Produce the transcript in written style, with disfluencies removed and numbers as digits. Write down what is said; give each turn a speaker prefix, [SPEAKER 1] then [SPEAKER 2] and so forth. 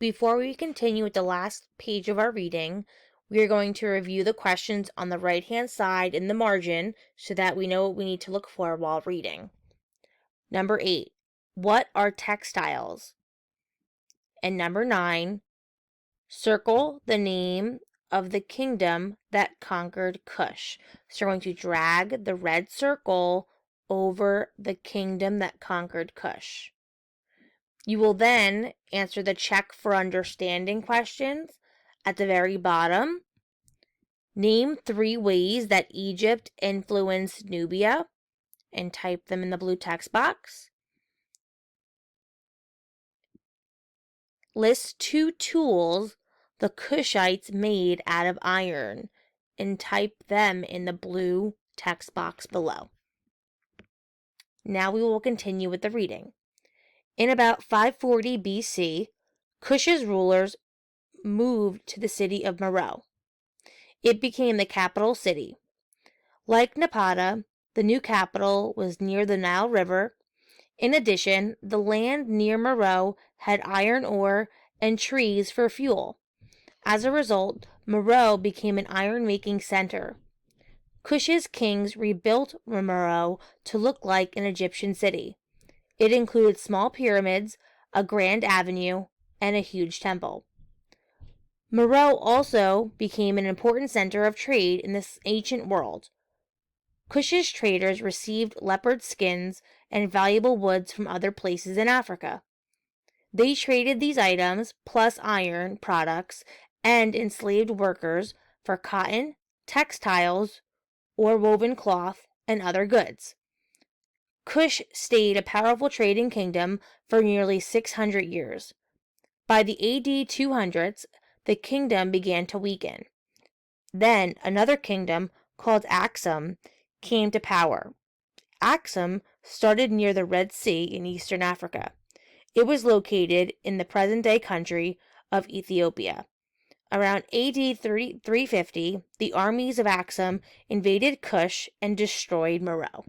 [SPEAKER 1] Before we continue with the last page of our reading, we are going to review the questions on the right-hand side in the margin so that we know what we need to look for while reading. Number 8, what are textiles? And number 9, circle the name of the kingdom that conquered Kush. So we're going to drag the red circle over the kingdom that conquered Kush. You will then answer the check for understanding questions at the very bottom. Name 3 ways that Egypt influenced Nubia and type them in the blue text box. List 2 tools the Kushites made out of iron and type them in the blue text box below. Now we will continue with the reading. In about 540 BC, Kush's rulers moved to the city of Meroe. It became the capital city. Like Napata, the new capital was near the Nile River. In addition, the land near Meroe had iron ore and trees for fuel. As a result, Meroe became an iron-making center. Kush's kings rebuilt Meroe to look like an Egyptian city. It included small pyramids, a grand avenue, and a huge temple. Meroe also became an important center of trade in this ancient world. Kush's traders received leopard skins and valuable woods from other places in Africa. They traded these items, plus iron products and enslaved workers, for cotton, textiles, or woven cloth, and other goods. Kush stayed a powerful trading kingdom for nearly 600 years. By the AD 200s, the kingdom began to weaken. Then another kingdom, called Axum, came to power. Axum started near the Red Sea in eastern Africa. It was located in the present-day country of Ethiopia. Around AD 350, the armies of Axum invaded Kush and destroyed Meroe.